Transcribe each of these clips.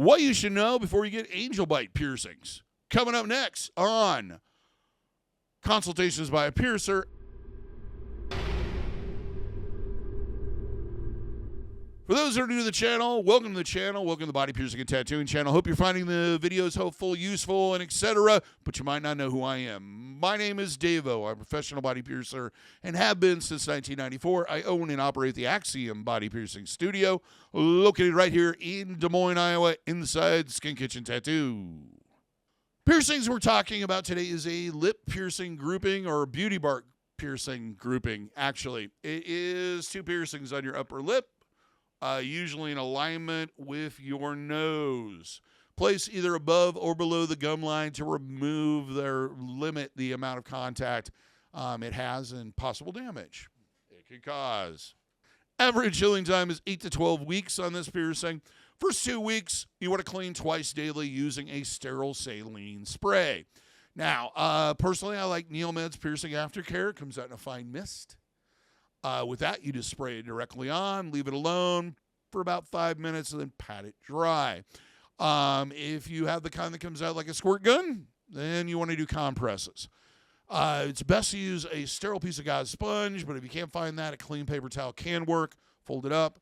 What you should know before you get angel bite piercings. Coming up next on Consultations by a Piercer. For those that are new to the channel, welcome to the channel. Welcome to the Body Piercing and Tattooing channel. Hope you're finding the videos helpful, useful, and etc., but you might not know who I am. My name is DaVo. I'm a professional body piercer and have been since 1994. I own and operate the Axiom Body Piercing Studio, located right here in Des Moines, Iowa, inside Skin Kitchen Tattoo. Piercings we're talking about today is a lip piercing grouping or beauty bark piercing grouping, actually. It is 2 piercings on your upper lip. Usually in alignment with your nose. Place either above or below the gum line to remove or limit the amount of contact it has and possible damage it could cause. Average healing time is 8 to 12 weeks on this piercing. First 2 weeks, you want to clean twice daily using a sterile saline spray. Now, personally, I like Neomed's Piercing Aftercare. It comes out in a fine mist. With that, you just spray it directly on, leave it alone for about 5 minutes, and then pat it dry. If you have the kind that comes out like a squirt gun, then you want to do compresses. It's best to use a sterile piece of gauze sponge, but if you can't find that, a clean paper towel can work. Fold it up,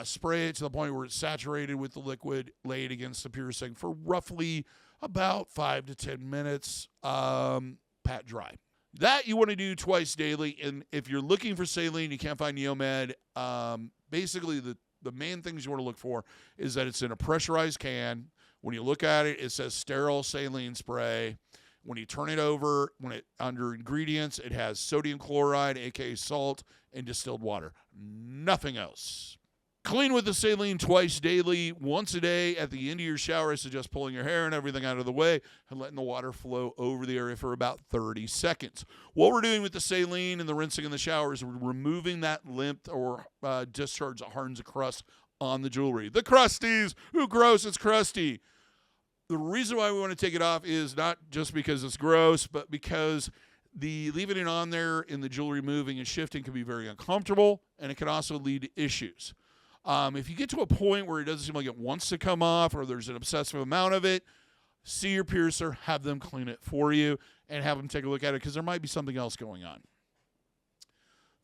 spray it to the point where it's saturated with the liquid, lay it against the piercing for roughly about 5 to 10 minutes, pat dry. That you want to do twice daily, and if you're looking for saline, you can't find Neomed, basically the main things you want to look for is that it's in a pressurized can. When you look at it, it says sterile saline spray. When you turn it over, under ingredients, it has sodium chloride, aka salt, and distilled water. Nothing else. Clean with the saline twice daily, once a day. At the end of your shower, I suggest pulling your hair and everything out of the way and letting the water flow over the area for about 30 seconds. What we're doing with the saline and the rinsing in the shower is we're removing that lymph or discharge that hardens a crust on the jewelry. The crusties! Ooh, gross, it's crusty. The reason why we want to take it off is not just because it's gross, but because leaving it on there and the jewelry moving and shifting can be very uncomfortable, and it can also lead to issues. If you get to a point where it doesn't seem like it wants to come off or there's an obsessive amount of it, see your piercer, have them clean it for you, and have them take a look at it because there might be something else going on.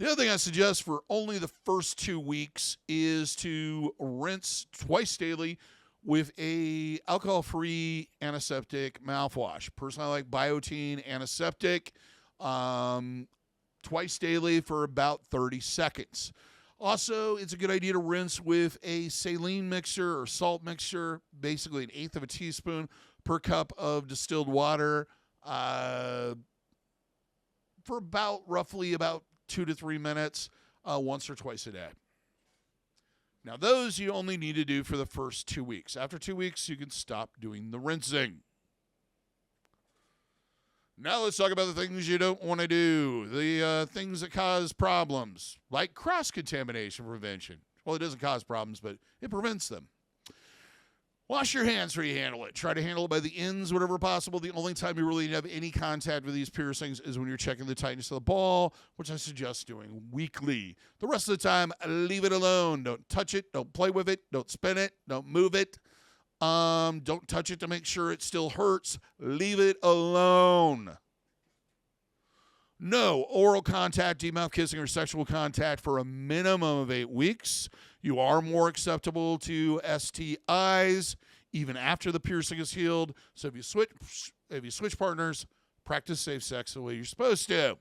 The other thing I suggest for only the first 2 weeks is to rinse twice daily with a alcohol-free antiseptic mouthwash. Personally, I like Biotine antiseptic twice daily for about 30 seconds. Also, it's a good idea to rinse with a saline mixture or salt mixture, basically 1/8 of a teaspoon per cup of distilled water for roughly 2 to 3 minutes once or twice a day. Now, those you only need to do for the first 2 weeks. After 2 weeks, you can stop doing the rinsing. Now let's talk about the things you don't want to do, the things that cause problems, like cross-contamination prevention. Well, it doesn't cause problems, but it prevents them. Wash your hands before you handle it. Try to handle it by the ends whenever possible. The only time you really have any contact with these piercings is when you're checking the tightness of the ball, which I suggest doing weekly. The rest of the time, leave it alone. Don't touch it. Don't play with it. Don't spin it. Don't move it. Don't touch it to make sure it still hurts. Leave it alone. No oral contact, deep mouth kissing, or sexual contact for a minimum of 8 weeks. You are more acceptable to STIs even after the piercing is healed. So if you switch partners, practice safe sex the way you're supposed to.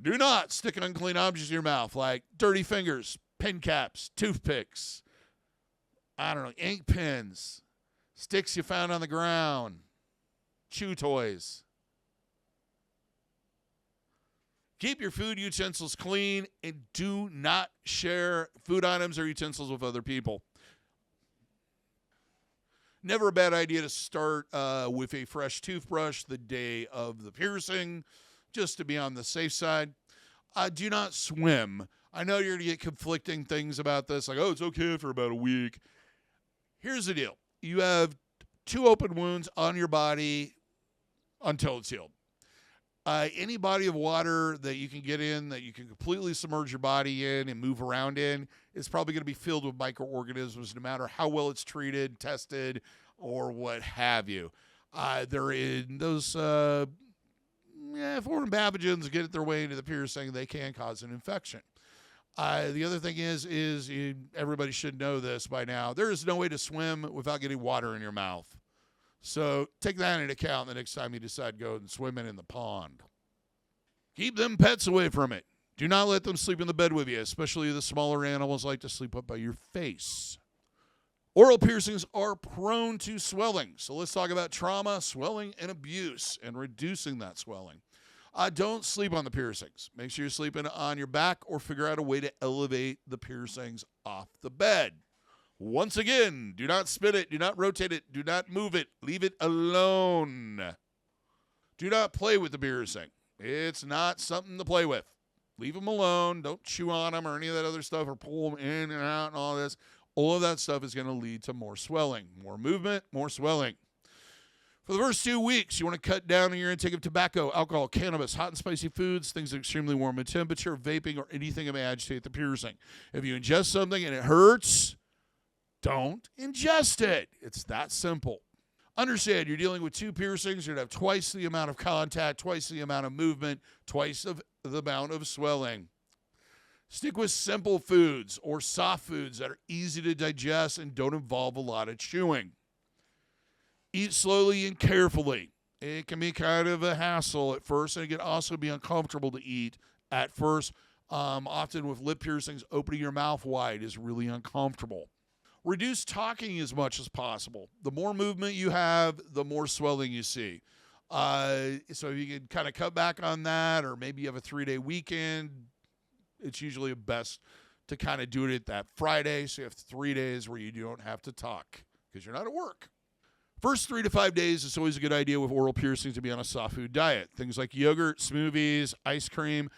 Do not stick unclean objects in your mouth like dirty fingers, pen caps, toothpicks, ink pens, sticks you found on the ground, chew toys. Keep your food utensils clean and do not share food items or utensils with other people. Never a bad idea to start with a fresh toothbrush the day of the piercing, just to be on the safe side. Do not swim. I know you're going to get conflicting things about this, like, oh, it's okay for about a week. Here's the deal. You have 2 open wounds on your body until it's healed. Any body of water that you can get in, that you can completely submerge your body in and move around in, is probably going to be filled with microorganisms, no matter how well it's treated, tested, or what have you. They're in those foreign pathogens get their way into the piercing, they can cause an infection. The other thing is everybody should know this by now. There is no way to swim without getting water in your mouth. So take that into account the next time you decide to go and swim in the pond. Keep them pets away from it. Do not let them sleep in the bed with you, especially the smaller animals like to sleep up by your face. Oral piercings are prone to swelling. So let's talk about trauma, swelling, and abuse, and reducing that swelling. Don't sleep on the piercings. Make sure you're sleeping on your back or figure out a way to elevate the piercings off the bed. Once again, do not spin it, do not rotate it, do not move it, leave it alone. Do not play with the piercing. It's not something to play with. Leave them alone. Don't chew on them or any of that other stuff or pull them in and out and all this. All of that stuff is going to lead to more swelling. More movement, more swelling. For the first 2 weeks, you want to cut down on your intake of tobacco, alcohol, cannabis, hot and spicy foods, things that are extremely warm in temperature, vaping, or anything that may agitate the piercing. If you ingest something and it hurts, don't ingest it. It's that simple. Understand, you're dealing with 2 piercings. You're going to have twice the amount of contact, twice the amount of movement, twice the amount of swelling. Stick with simple foods or soft foods that are easy to digest and don't involve a lot of chewing. Eat slowly and carefully. It can be kind of a hassle at first, and it can also be uncomfortable to eat at first. Often with lip piercings, opening your mouth wide is really uncomfortable. Reduce talking as much as possible. The more movement you have, the more swelling you see. So if you can kind of cut back on that, or maybe you have a 3-day weekend, it's usually best to kind of do it that Friday, so you have 3 days where you don't have to talk because you're not at work. First 3 to 5 days, it's always a good idea with oral piercings to be on a soft food diet. Things like yogurt, smoothies, ice cream,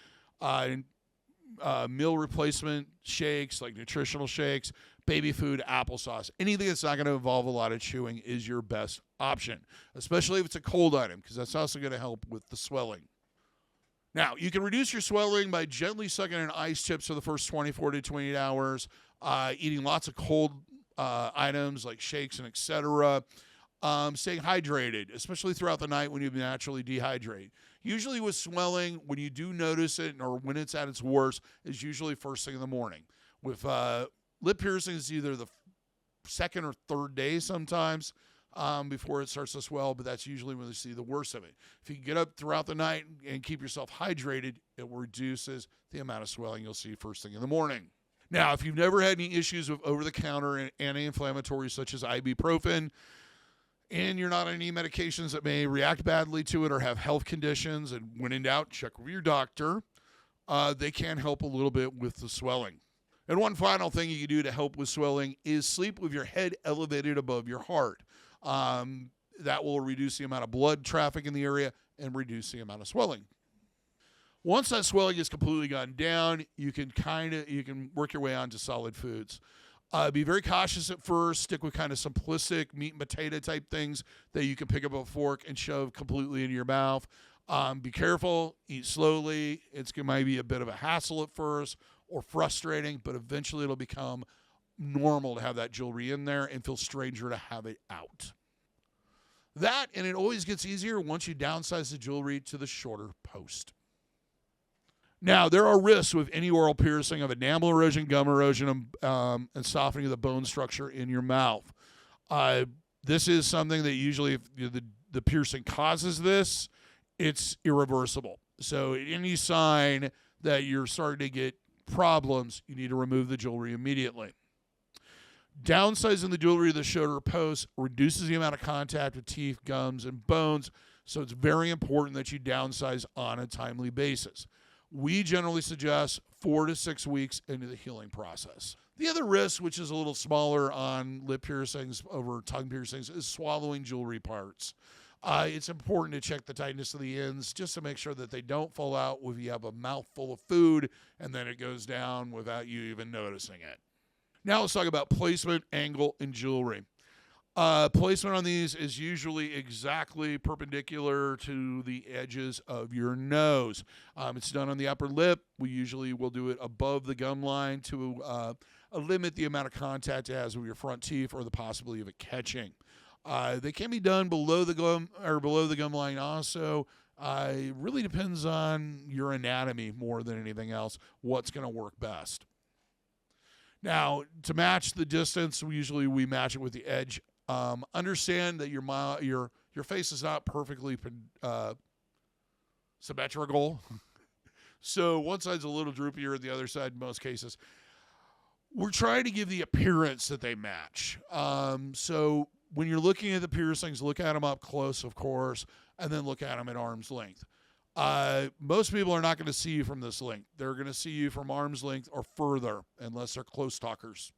meal replacement shakes, like nutritional shakes, baby food, applesauce. Anything that's not going to involve a lot of chewing is your best option, especially if it's a cold item, because that's also going to help with the swelling. Now, you can reduce your swelling by gently sucking in ice chips for the first 24 to 28 hours, eating lots of cold items like shakes and etc., staying hydrated, especially throughout the night when you naturally dehydrate. Usually with swelling, when you do notice it or when it's at its worst, is usually first thing in the morning. With lip piercings, either the second or third day sometimes before it starts to swell, but that's usually when you see the worst of it. If you can get up throughout the night and keep yourself hydrated, it reduces the amount of swelling you'll see first thing in the morning. Now, if you've never had any issues with over-the-counter anti-inflammatories such as ibuprofen, and you're not on any medications that may react badly to it or have health conditions, and when in doubt, check with your doctor, they can help a little bit with the swelling. And one final thing you can do to help with swelling is sleep with your head elevated above your heart. That will reduce the amount of blood traffic in the area and reduce the amount of swelling. Once that swelling is completely gone down, you can work your way onto solid foods. Be very cautious at first. Stick with kind of simplistic meat and potato type things that you can pick up a fork and shove completely into your mouth. Be careful. Eat slowly. It might be a bit of a hassle at first or frustrating, but eventually it'll become normal to have that jewelry in there and feel stranger to have it out. That, and it always gets easier once you downsize the jewelry to the shorter post. Now, there are risks with any oral piercing of enamel erosion, gum erosion, and softening of the bone structure in your mouth. This is something that usually, if the piercing causes this, it's irreversible. So any sign that you're starting to get problems, you need to remove the jewelry immediately. Downsizing the jewelry to the shorter post reduces the amount of contact with teeth, gums, and bones, so it's very important that you downsize on a timely basis. We generally suggest 4 to 6 weeks into the healing process. The other risk, which is a little smaller on lip piercings over tongue piercings, is swallowing jewelry parts. It's important to check the tightness of the ends just to make sure that they don't fall out if you have a mouthful of food and then it goes down without you even noticing it. Now let's talk about placement, angle, and jewelry. Placement on these is usually exactly perpendicular to the edges of your nose. It's done on the upper lip. We usually will do it above the gum line to limit the amount of contact it has with your front teeth or the possibility of it catching. They can be done below the gum line also. It really depends on your anatomy more than anything else, what's going to work best. Now, to match the distance, we match it with the edge. Understand that your face is not perfectly symmetrical. So one side's a little droopier than the other side in most cases. We're trying to give the appearance that they match. So when you're looking at the piercings, look at them up close, of course, and then look at them at arm's length. Most people are not going to see you from this length. They're going to see you from arm's length or further, unless they're close talkers.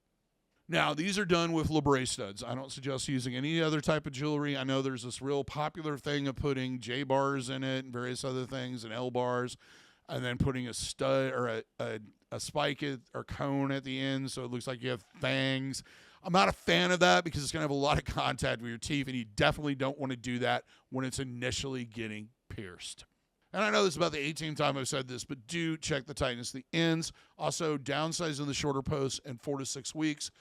Now, these are done with Labre Studs. I don't suggest using any other type of jewelry. I know there's this real popular thing of putting J bars in it and various other things and L bars, and then putting a stud or a spike or cone at the end so it looks like you have fangs. I'm not a fan of that because it's going to have a lot of contact with your teeth, and you definitely don't want to do that when it's initially getting pierced. And I know this is about the 18th time I've said this, but do check the tightness of the ends. Also, downsizing the shorter posts in 4 to 6 weeks.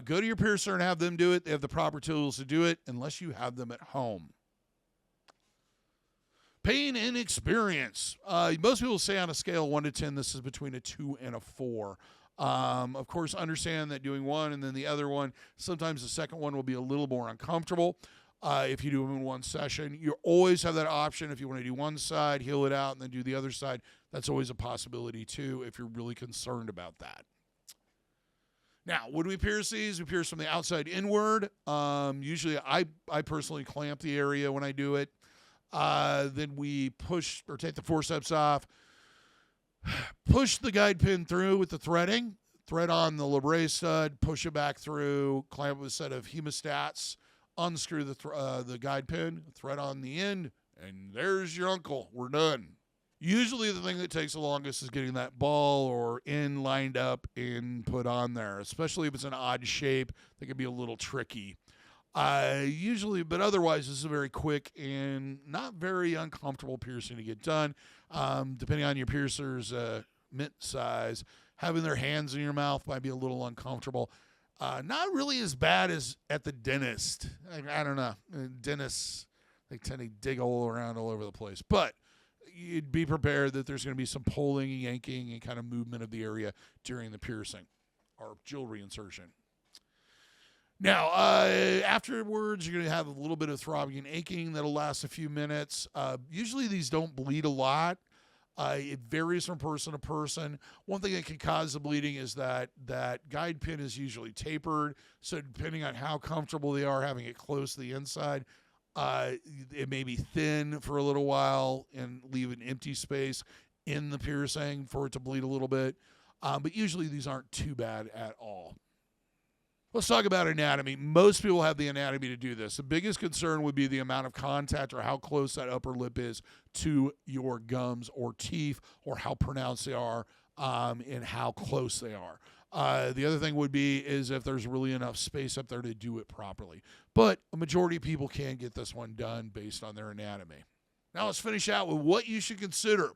Go to your piercer and have them do it. They have the proper tools to do it, unless you have them at home. Pain and experience. Most people say on a scale of 1 to 10, this is between a 2 and a 4. Of course, understand that doing one and then the other one, sometimes the second one will be a little more uncomfortable. If you do them in one session, you always have that option. If you want to do one side, heal it out, and then do the other side, that's always a possibility too if you're really concerned about that. Now, when we pierce these, we pierce from the outside inward. Usually I personally clamp the area when I do it. Then we push or take the forceps off, push the guide pin through with the threading, thread on the Labre stud, push it back through, clamp with a set of hemostats, unscrew the guide pin, thread on the end, and there's your uncle. We're done. Usually the thing that takes the longest is getting that ball or end lined up and put on there, especially if it's an odd shape. That can be a little tricky. But otherwise, this is a very quick and not very uncomfortable piercing to get done. Depending on your piercer's mint size, having their hands in your mouth might be a little uncomfortable. Not really as bad as at the dentist. I don't know. Dentists, they tend to dig all around all over the place. But you'd be prepared that there's going to be some pulling, yanking, and kind of movement of the area during the piercing or jewelry insertion. Now, afterwards, you're going to have a little bit of throbbing and aching that'll last a few minutes. Usually these don't bleed a lot. It varies from person to person. One thing that can cause the bleeding is that guide pin is usually tapered. So depending on how comfortable they are having it close to the inside, it may be thin for a little while and leave an empty space in the piercing for it to bleed a little bit. But usually these aren't too bad at all. Let's talk about anatomy. Most people have the anatomy to do this. The biggest concern would be the amount of contact or how close that upper lip is to your gums or teeth, or how pronounced they are and how close they are. The other thing would be is if there's really enough space up there to do it properly. But a majority of people can get this one done based on their anatomy. Now let's finish out with what you should consider.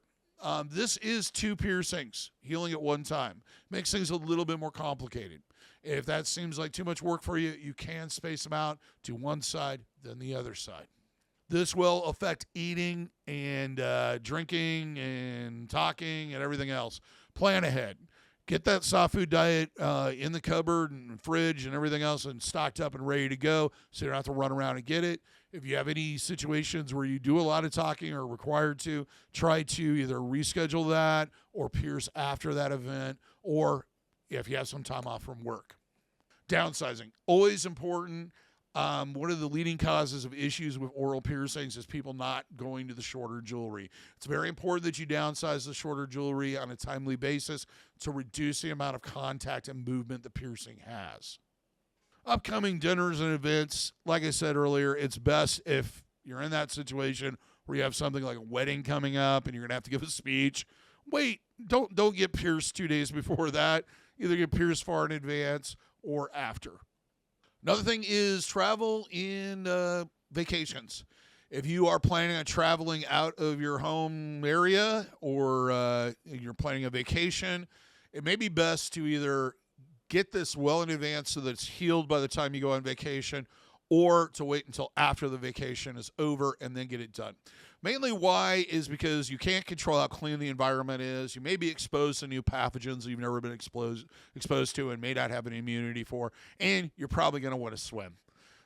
This is 2 piercings, healing at one time. Makes things a little bit more complicated. If that seems like too much work for you, you can space them out to one side, then the other side. This will affect eating and drinking and talking and everything else. Plan ahead. Get that soft food diet in the cupboard and fridge and everything else and stocked up and ready to go so you don't have to run around and get it. If you have any situations where you do a lot of talking or are required to, try to either reschedule that or pierce after that event, or if you have some time off from work. Downsizing, always important. One of the leading causes of issues with oral piercings is people not going to the shorter jewelry. It's very important that you downsize the shorter jewelry on a timely basis to reduce the amount of contact and movement the piercing has. Upcoming dinners and events, like I said earlier, it's best if you're in that situation where you have something like a wedding coming up and you're going to have to give a speech. Wait, don't get pierced 2 days before that. Either get pierced far in advance or after. Another thing is travel in vacations. If you are planning on traveling out of your home area or you're planning a vacation, it may be best to either get this well in advance so that it's healed by the time you go on vacation, or to wait until after the vacation is over and then get it done. Mainly why is because you can't control how clean the environment is. You may be exposed to new pathogens you've never been exposed to and may not have an immunity for, and you're probably going to want to swim.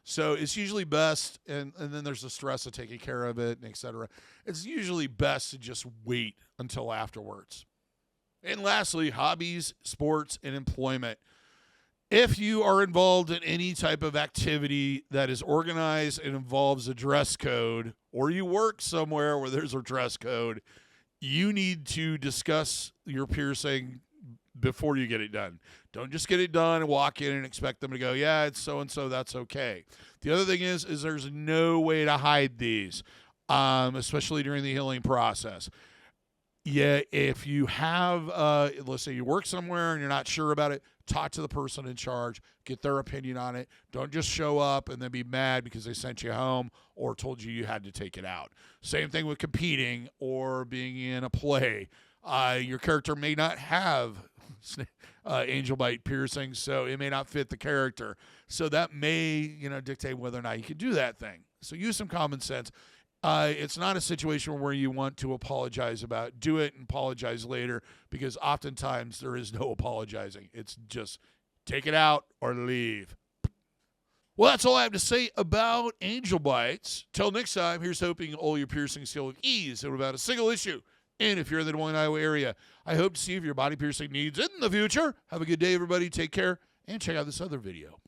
So it's usually best, and then there's the stress of taking care of it, and et cetera. It's usually best to just wait until afterwards. And lastly, hobbies, sports, and employment. If you are involved in any type of activity that is organized and involves a dress code, or you work somewhere where there's a dress code, you need to discuss your piercing before you get it done. Don't just get it done and walk in and expect them to go, yeah, it's so-and-so, that's okay. The other thing is there's no way to hide these, especially during the healing process. Yeah, if you have, let's say you work somewhere and you're not sure about it, talk to the person in charge, get their opinion on it. Don't just show up and then be mad because they sent you home or told you had to take it out. Same thing with competing or being in a play. Your character may not have angel bite piercing, so it may not fit the character. So that may, dictate whether or not you can do that thing. So use some common sense. It's not a situation where you want to apologize about. Do it and apologize later, because oftentimes there is no apologizing. It's just take it out or leave. Well, that's all I have to say about angel bites. Till next time, here's hoping all your piercings heal with ease and without a single issue. And if you're in the Des Moines, Iowa area, I hope to see you for your body piercing needs in the future. Have a good day, everybody. Take care, and check out this other video.